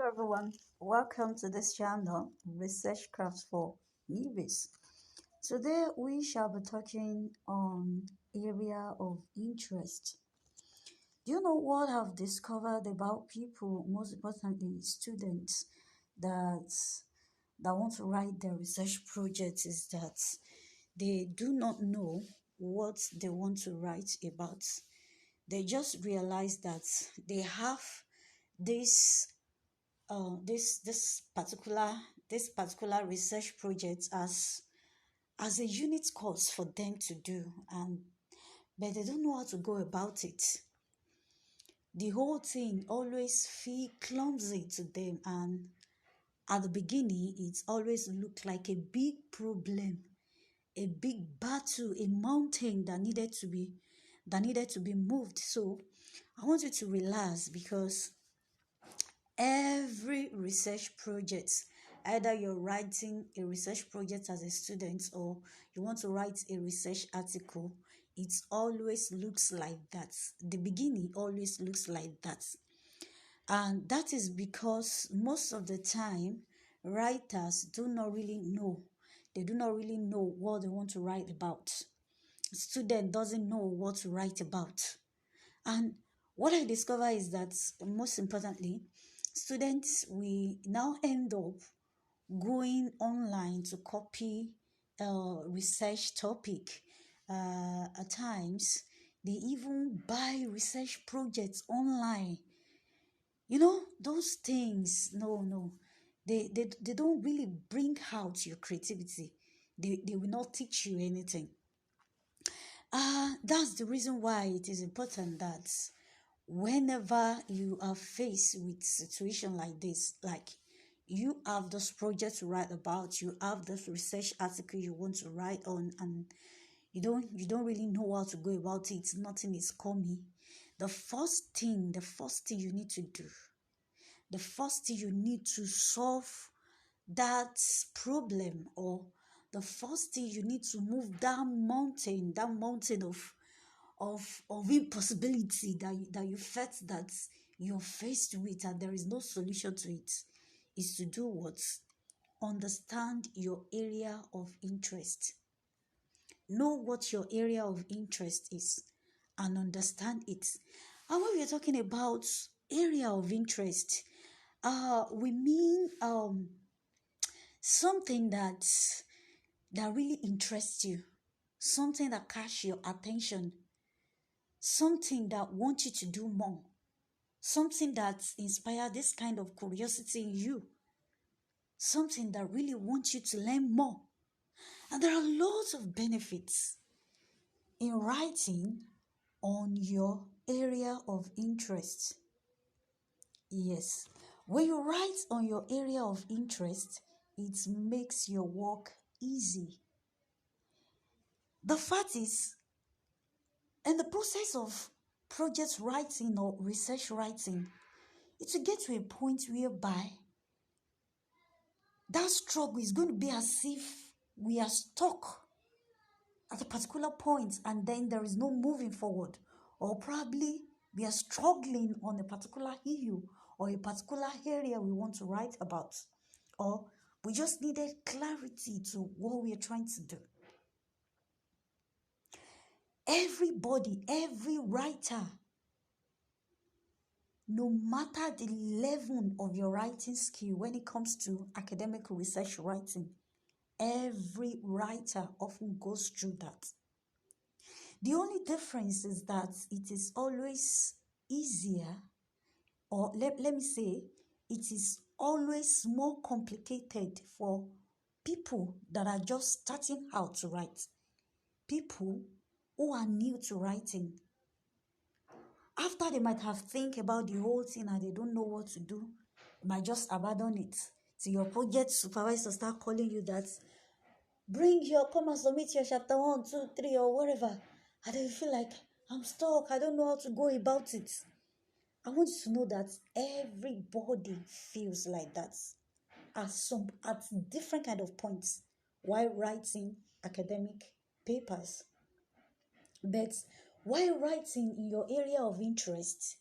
Hello everyone, welcome to this channel, Research Crafts for Newbies. Today we shall be talking on area of interest. Do you know what I've discovered about people, most importantly students, that want to write their research projects is that they do not know what they want to write about. They just realize that they have this this particular research project as a unit course for them to do, and but they don't know how to go about it. The whole thing always feel clumsy to them, and at the beginning it always looked like a big problem, a big battle, a mountain that needed to be moved. So I want you to relax, because every research project, either you're writing a research project as a student or you want to write a research article, it always looks like that. The beginning always looks like that. And that is because most of the time, writers do not really know. They do not really know what they want to write about. Student doesn't know what to write about. And what I discover is that, most importantly, students, we now end up going online to copy a research topic. At times, they even buy research projects online. Those things, no. They don't really bring out your creativity. They will not teach you anything. That's the reason why it is important that whenever you are faced with situation like this, like you have this project to write about, you have this research article you want to write on, and you don't really know how to go about it, nothing is coming. The first thing you need to do, the first thing you need to solve that problem, or the first thing you need to move that mountain of impossibility that you felt that you're faced with and there is no solution to it, is to do what? Understand your area of interest. Know what your area of interest is and understand it. And when we are talking about area of interest, we mean something that really interests you, something that catches your attention, something that wants you to do more, something that inspires this kind of curiosity in you, something that really wants you to learn more. And there are lots of benefits in writing on your area of interest. Yes, when you write on your area of interest, it makes your work easy. The fact is, in the process of project writing or research writing, it will get to a point whereby that struggle is going to be as if we are stuck at a particular point and then there is no moving forward. Or probably we are struggling on a particular issue or a particular area we want to write about. Or we just needed clarity to what we are trying to do. Everybody, every writer, no matter the level of your writing skill when it comes to academic research writing, every writer often goes through that. The only difference is that it is always easier, or let me say, it is always more complicated for people that are just starting out to write, people who are new to writing. After they might have think about the whole thing and they don't know what to do, you might just abandon it. So your project supervisor start calling you that, come and submit your chapter 1, 2, 3, or whatever. And then you feel like, I'm stuck, I don't know how to go about it. I want you to know that everybody feels like that at different kind of points while writing academic papers. But while writing in your area of interest,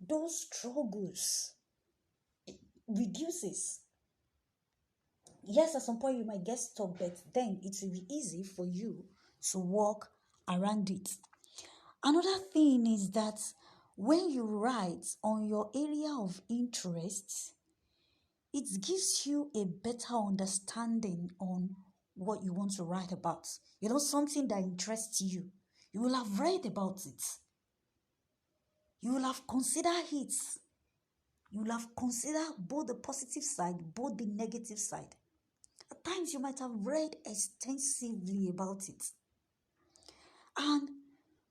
those struggles reduces. Yes, at some point you might get stuck, but then it will be easy for you to walk around it. Another thing is that when you write on your area of interest, it gives you a better understanding on what you want to write about. Something that interests you. You will have read about it. You will have considered it. You will have considered both the positive side, both the negative side. At times you might have read extensively about it. And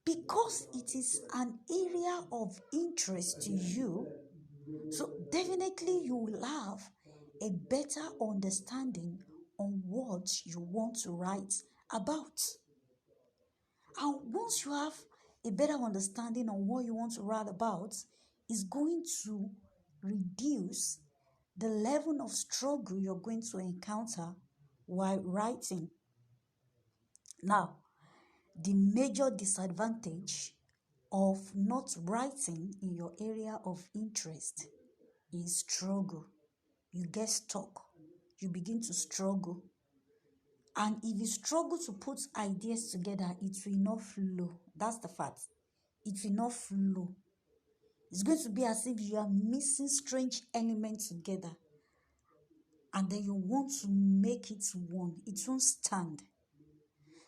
because it is an area of interest to you, so definitely you will have a better understanding on what you want to write about. And once you have a better understanding on what you want to write about, it's going to reduce the level of struggle you're going to encounter while writing. Now, the major disadvantage of not writing in your area of interest is struggle. You get stuck. You begin to struggle. And if you struggle to put ideas together, it will not flow. That's the fact. It will not flow. It's going to be as if you are missing strange elements together. And then you want to make it one. It won't stand.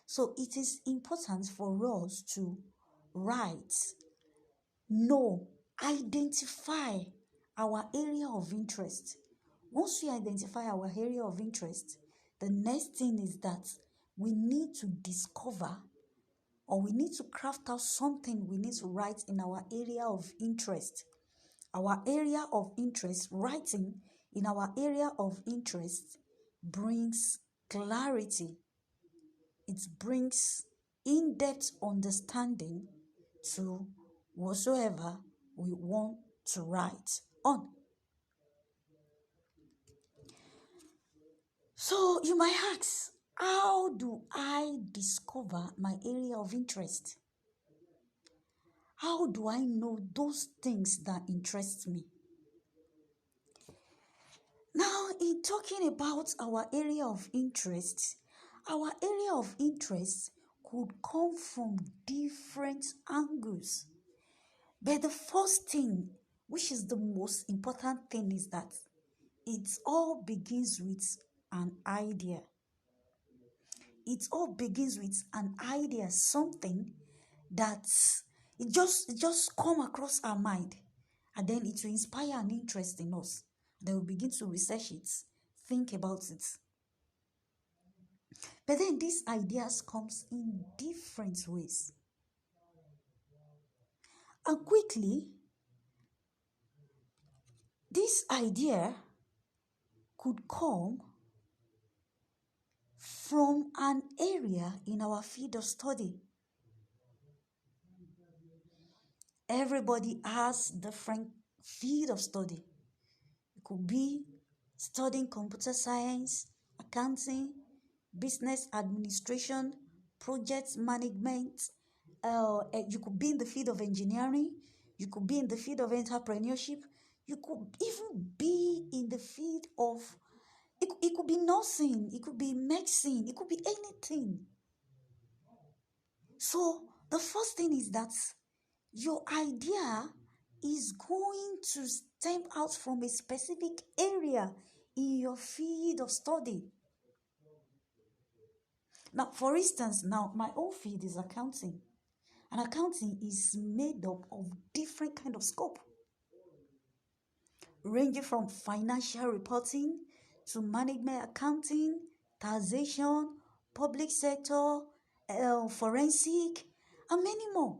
So it is important for us to write, know, identify our area of interest. Once we identify our area of interest, the next thing is that we need to discover, or we need to craft out something we need to write in our area of interest. Our area of interest, writing in our area of interest brings clarity. It brings in-depth understanding to whatsoever we want to write on. So you might ask, how do I discover my area of interest? How do I know those things that interest me? Now, in talking about our area of interest could come from different angles. But the first thing, which is the most important thing, is that it all begins with an idea. It all begins with an idea, something that it just come across our mind, and then it will inspire an interest in us. Then we begin to research it, think about it. But then these ideas comes in different ways. And quickly, this idea could come from an area in our field of study. Everybody has different field of study. It could be studying computer science, accounting, business administration, project management. You could be in the field of engineering. You could be in the field of entrepreneurship. You could even be in the field of, it could be nursing, it could be medicine, it could be anything. So the first thing is that your idea is going to stem out from a specific area in your field of study. Now, for instance, my own field is accounting. And accounting is made up of different kind of scope, ranging from financial reporting to management accounting, taxation, public sector, forensic, and many more.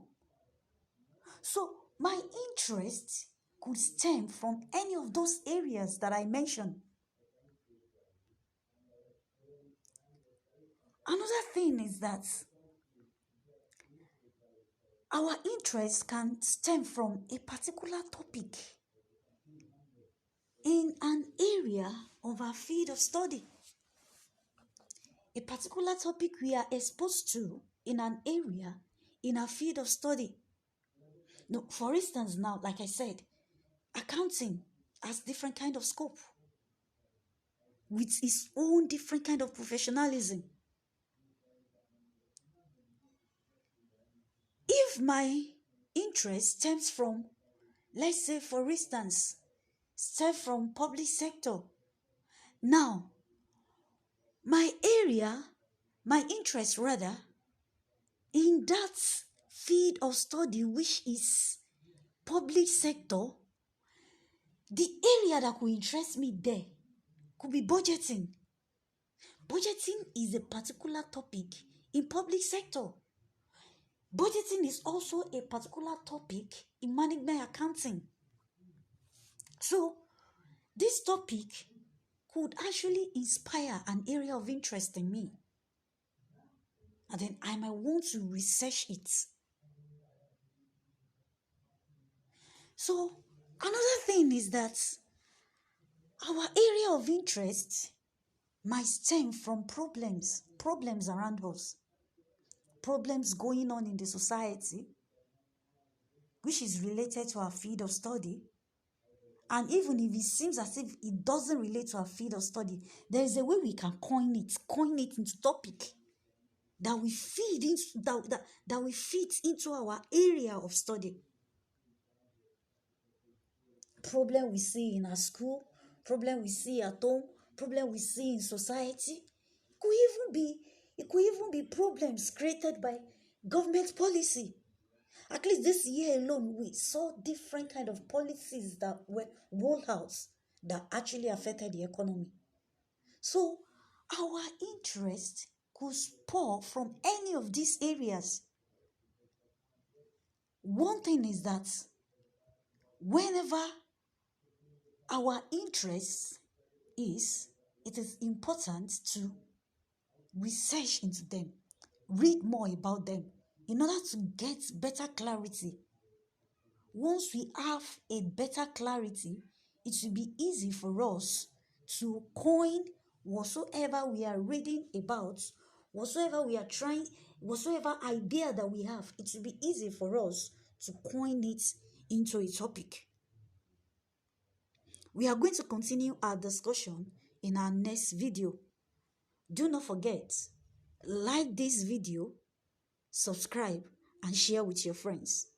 So my interest could stem from any of those areas that I mentioned. Another thing is that our interest can stem from a particular topic in an area of our field of study. A particular topic we are exposed to in an area in our field of study. Now, for instance, now, like I said, accounting. has different kind of scope with its own different kind of professionalism. If my interest stems from, let's say for instance, stems from public sector, now my area, my interest rather, in that field of study which is public sector, the area that could interest me there could be budgeting. Budgeting is a particular topic in public sector. Budgeting is also a particular topic in management accounting. So this topic could actually inspire an area of interest in me. And then I might want to research it. So another thing is that our area of interest might stem from problems around us, problems going on in the society, which is related to our field of study. And even if it seems as if it doesn't relate to our field of study, there is a way we can coin it into topic that we feed into that we fit into our area of study. Problem we see in our school, problem we see at home, problem we see in society. It could even be problems created by government policy. At least this year alone, we saw different kind of policies that were rolled out that actually affected the economy. So our interest could spur from any of these areas. One thing is that whenever our interest is, it is important to research into them, read more about them in order to get better clarity. Once we have a better clarity, it will be easy for us to coin whatsoever we are reading about, whatsoever we are trying, whatsoever idea that we have, it will be easy for us to coin it into a topic. We are going to continue our discussion in our next video. Do not forget, like this video, subscribe, and share with your friends.